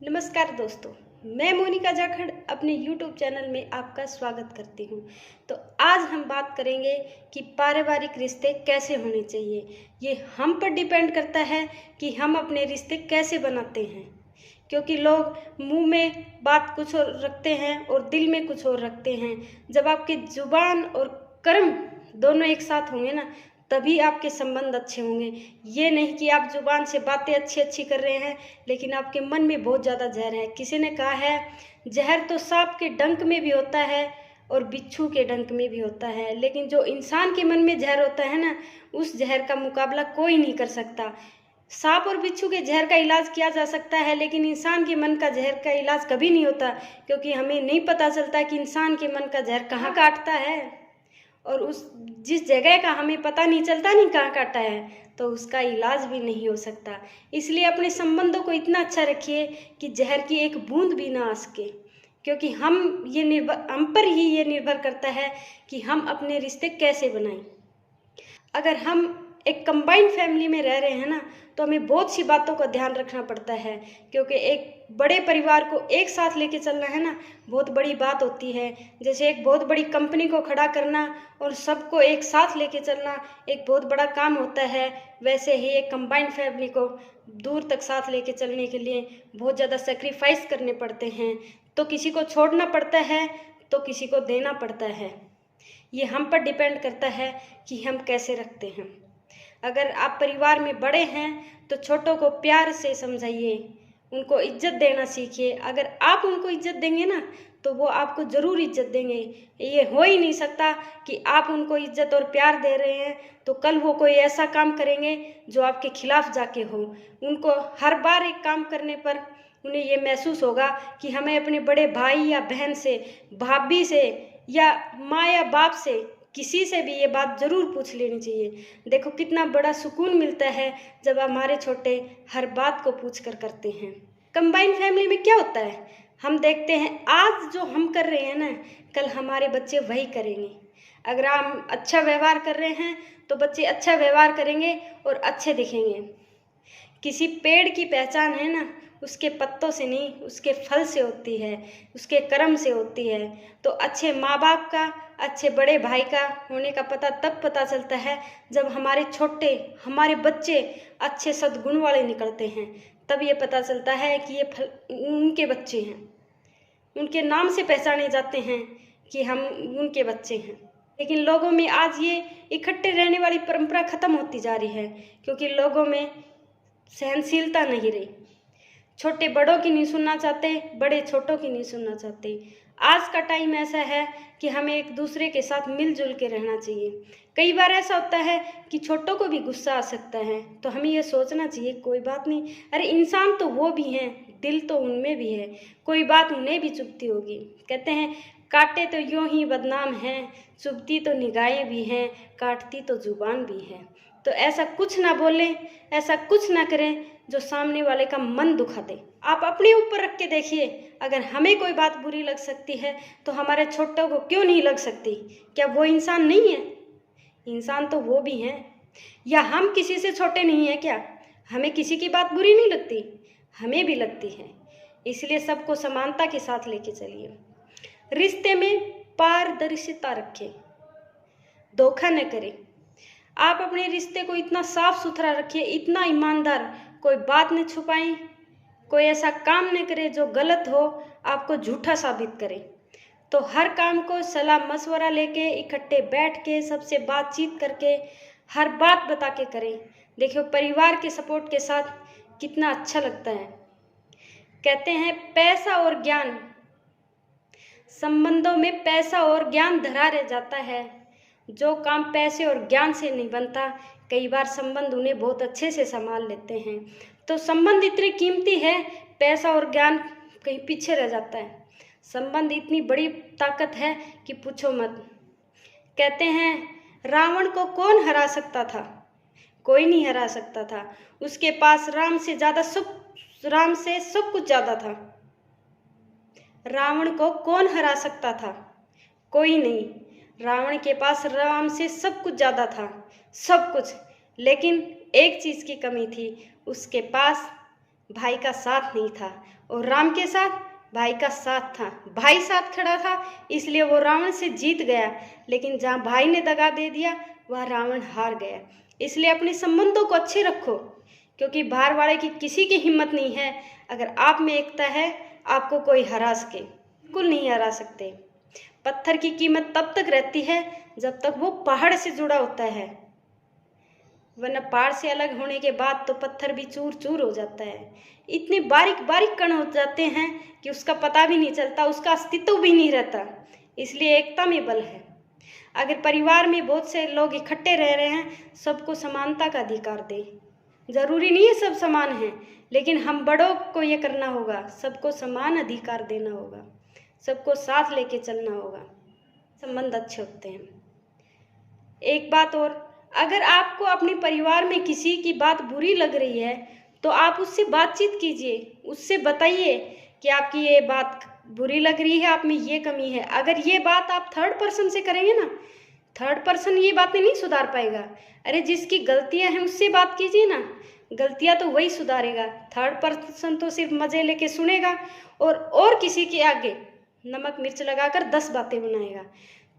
नमस्कार दोस्तों, मैं मोनिका जाखड़ अपने YouTube चैनल में आपका स्वागत करती हूँ। तो आज हम बात करेंगे कि पारिवारिक रिश्ते कैसे होने चाहिए। ये हम पर डिपेंड करता है कि हम अपने रिश्ते कैसे बनाते हैं, क्योंकि लोग मुंह में बात कुछ और रखते हैं और दिल में कुछ और रखते हैं। जब आपकी जुबान और कर्म दोनों एक साथ होंगे ना, तभी आपके संबंध अच्छे होंगे। ये नहीं कि आप जुबान से बातें अच्छी अच्छी कर रहे हैं लेकिन आपके मन में बहुत ज़्यादा जहर है। किसी ने कहा है, जहर तो सांप के डंक में भी होता है और बिच्छू के डंक में भी होता है, लेकिन जो इंसान के मन में जहर होता है ना, उस जहर का मुकाबला कोई नहीं कर सकता। सांप और बिच्छू के जहर का इलाज किया जा सकता है, लेकिन इंसान के मन का जहर का इलाज कभी नहीं होता, क्योंकि हमें नहीं पता चलता कि इंसान के मन का जहर कहाँ काटता है, और उस जिस जगह का हमें पता नहीं चलता नहीं कहाँ काटा है, तो उसका इलाज भी नहीं हो सकता। इसलिए अपने संबंधों को इतना अच्छा रखिए कि जहर की एक बूंद भी ना आ सके, क्योंकि हम पर ही ये निर्भर करता है कि हम अपने रिश्ते कैसे बनाएं। अगर हम एक कंबाइंड फैमिली में रह रहे हैं ना, तो हमें बहुत सी बातों का ध्यान रखना पड़ता है, क्योंकि एक बड़े परिवार को एक साथ लेके चलना है ना, बहुत बड़ी बात होती है। जैसे एक बहुत बड़ी कंपनी को खड़ा करना और सबको एक साथ लेके चलना एक बहुत बड़ा काम होता है, वैसे ही एक कंबाइंड फैमिली को दूर तक साथ लेके चलने के लिए बहुत ज़्यादा सेक्रीफाइस करने पड़ते हैं। तो किसी को छोड़ना पड़ता है तो किसी को देना पड़ता है। ये हम पर डिपेंड करता है कि हम कैसे रखते हैं। अगर आप परिवार में बड़े हैं तो छोटों को प्यार से समझाइए, उनको इज्जत देना सीखिए। अगर आप उनको इज्जत देंगे ना, तो वो आपको ज़रूर इज्जत देंगे। ये हो ही नहीं सकता कि आप उनको इज्जत और प्यार दे रहे हैं तो कल वो कोई ऐसा काम करेंगे जो आपके खिलाफ जाके हो। उनको हर बार एक काम करने पर उन्हें ये महसूस होगा कि हमें अपने बड़े भाई या बहन से, भाभी से या माँ या बाप से, किसी से भी ये बात ज़रूर पूछ लेनी चाहिए। देखो कितना बड़ा सुकून मिलता है जब हमारे छोटे हर बात को पूछ कर करते हैं। कंबाइंड फैमिली में क्या होता है, हम देखते हैं आज जो हम कर रहे हैं ना, कल हमारे बच्चे वही करेंगे। अगर हम अच्छा व्यवहार कर रहे हैं तो बच्चे अच्छा व्यवहार करेंगे और अच्छे दिखेंगे। किसी पेड़ की पहचान है ना, उसके पत्तों से नहीं, उसके फल से होती है, उसके कर्म से होती है। तो अच्छे माँ बाप का, अच्छे बड़े भाई का होने का पता तब पता चलता है जब हमारे बच्चे अच्छे सद्गुण वाले निकलते हैं। तब ये पता चलता है कि ये फल उनके बच्चे हैं, उनके नाम से पहचाने जाते हैं कि हम उनके बच्चे हैं। लेकिन लोगों में आज ये इकट्ठे रहने वाली परंपरा खत्म होती जा रही है, क्योंकि लोगों में सहनशीलता नहीं रही। छोटे बड़ों की नहीं सुनना चाहते, बड़े छोटों की नहीं सुनना चाहते। आज का टाइम ऐसा है कि हमें एक दूसरे के साथ मिलजुल के रहना चाहिए। कई बार ऐसा होता है कि छोटों को भी गुस्सा आ सकता है, तो हमें ये सोचना चाहिए कोई बात नहीं, अरे इंसान तो वो भी हैं, दिल तो उनमें भी है, कोई बात उन्हें भी चुभती होगी। कहते हैं, काटे तो यूं ही बदनाम हैं, चुभती तो निगाहें भी हैं, काटती तो जुबान भी है। तो ऐसा कुछ ना बोलें, ऐसा कुछ ना करें जो सामने वाले का मन दुखा दे। आप अपने ऊपर रख के देखिए, अगर हमें कोई बात बुरी लग सकती है तो हमारे छोटों को क्यों नहीं लग सकती? क्या वो इंसान नहीं है? इंसान तो वो भी हैं। या हम किसी से छोटे नहीं हैं क्या? हमें किसी की बात बुरी नहीं लगती? हमें भी लगती है। इसलिए सबको समानता के साथ लेके चलिए। रिश्ते में पारदर्शिता रखें, धोखा न करें। आप अपने रिश्ते को इतना साफ सुथरा रखिए, इतना ईमानदार, कोई बात न छुपाएं, कोई ऐसा काम न करे जो गलत हो, आपको झूठा साबित करे। तो हर काम को सलाह मशवरा लेके, इकट्ठे बैठ के, सबसे बातचीत करके, हर बात बता के करें। देखियो परिवार के सपोर्ट के साथ कितना अच्छा लगता है। कहते हैं, पैसा और ज्ञान, संबंधों में पैसा और ज्ञान धरा रह जाता है। जो काम पैसे और ज्ञान से नहीं बनता, कई बार संबंध उन्हें बहुत अच्छे से संभाल लेते हैं। तो संबंध इतनी कीमती है, पैसा और ज्ञान कहीं पीछे रह जाता है। संबंध इतनी बड़ी ताकत है कि पूछो मत। कहते हैं, रावण को कौन हरा सकता था? कोई नहीं हरा सकता था। उसके पास राम से सब कुछ ज़्यादा था। रावण को कौन हरा सकता था? कोई नहीं। रावण के पास राम से सब कुछ ज़्यादा था, सब कुछ। लेकिन एक चीज़ की कमी थी, उसके पास भाई का साथ नहीं था, और राम के साथ भाई का साथ था। भाई साथ खड़ा था इसलिए वो रावण से जीत गया, लेकिन जहाँ भाई ने दगा दे दिया वह रावण हार गया। इसलिए अपने संबंधों को अच्छे रखो, क्योंकि बाहर वाले की किसी की हिम्मत नहीं है। अगर आप में एकता है आपको कोई हरा सके, बिल्कुल नहीं हरा सकते। पत्थर की कीमत तब तक रहती है जब तक वो पहाड़ से जुड़ा होता है, वरना पहाड़ से अलग होने के बाद तो पत्थर भी चूर चूर हो जाता है। इतने बारीक बारीक कण हो जाते हैं कि उसका पता भी नहीं चलता, उसका अस्तित्व भी नहीं रहता। इसलिए एकता में बल है। अगर परिवार में बहुत से लोग इकट्ठे रह रहे हैं, सबको समानता का अधिकार दे। जरूरी नहीं है सब समान हैं, लेकिन हम बड़ों को ये करना होगा, सबको समान अधिकार देना होगा, सबको साथ लेके चलना होगा, संबंध अच्छे होते हैं। एक बात और, अगर आपको अपने परिवार में किसी की बात बुरी लग रही है तो आप उससे बातचीत कीजिए, उससे बताइए कि आपकी ये बात बुरी लग रही है, आप में ये कमी है। अगर ये बात आप थर्ड पर्सन से करेंगे ना, थर्ड पर्सन ये बातें नहीं सुधार पाएगा। अरे जिसकी गलतियां हैं उससे बात कीजिए ना, गलतियां तो वही सुधारेगा। थर्ड पर्सन तो सिर्फ मजे लेके सुनेगा और किसी के आगे नमक मिर्च लगाकर 10 बातें बनाएगा,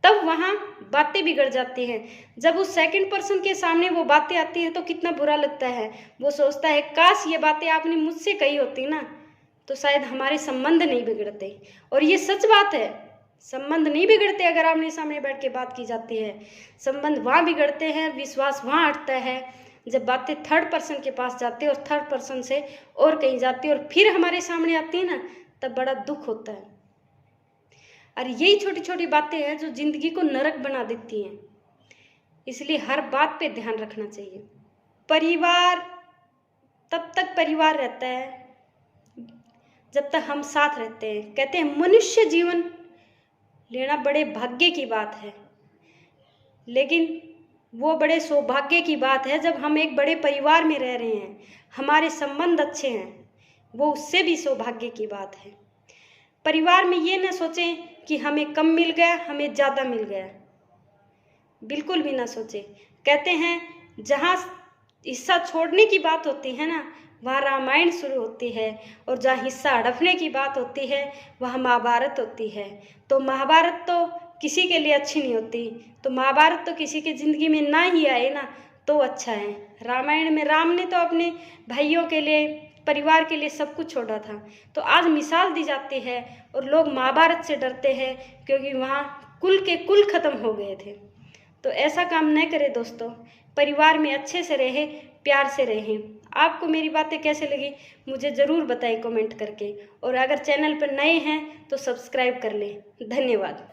तब वहाँ बातें बिगड़ जाती हैं। जब उस सेकंड पर्सन के सामने वो बातें आती हैं तो कितना बुरा लगता है। वो सोचता है काश ये बातें आपने मुझसे कही होती ना, तो शायद हमारे संबंध नहीं बिगड़ते। और ये सच बात है, संबंध नहीं बिगड़ते अगर आमने सामने बैठ के बात की जाती है। संबंध वहाँ बिगड़ते हैं, विश्वास वहाँ हटता है जब बातें थर्ड पर्सन के पास जाती है और थर्ड पर्सन से और कहीं जाती है और फिर हमारे सामने आती है ना, तब बड़ा दुख होता है। और यही छोटी छोटी बातें हैं जो जिंदगी को नरक बना देती हैं। इसलिए हर बात पे ध्यान रखना चाहिए। परिवार तब तक परिवार रहता है जब तक हम साथ रहते हैं। कहते हैं मनुष्य जीवन लेना बड़े भाग्य की बात है, लेकिन वो बड़े सौभाग्य की बात है जब हम एक बड़े परिवार में रह रहे हैं, हमारे संबंध अच्छे हैं, वो उससे भी सौभाग्य की बात है। परिवार में ये न सोचें कि हमें कम मिल गया, हमें ज़्यादा मिल गया, बिल्कुल भी ना सोचें। कहते हैं जहाँ हिस्सा छोड़ने की बात होती है ना, वहाँ रामायण शुरू होती है, और जहाँ हिस्सा हड़पने की बात होती है वहाँ महाभारत होती है। तो महाभारत तो किसी के लिए अच्छी नहीं होती, तो महाभारत तो किसी की ज़िंदगी में ना ही आए ना तो अच्छा है। रामायण में राम ने तो अपने भाइयों के लिए, परिवार के लिए सब कुछ छोड़ा था। तो आज मिसाल दी जाती है और लोग महाभारत से डरते हैं क्योंकि वहाँ कुल के कुल खत्म हो गए थे। तो ऐसा काम न करें दोस्तों, परिवार में अच्छे से रहें, प्यार से रहें। आपको मेरी बातें कैसे लगी मुझे ज़रूर बताएं कमेंट करके, और अगर चैनल पर नए हैं तो सब्सक्राइब कर लें। धन्यवाद।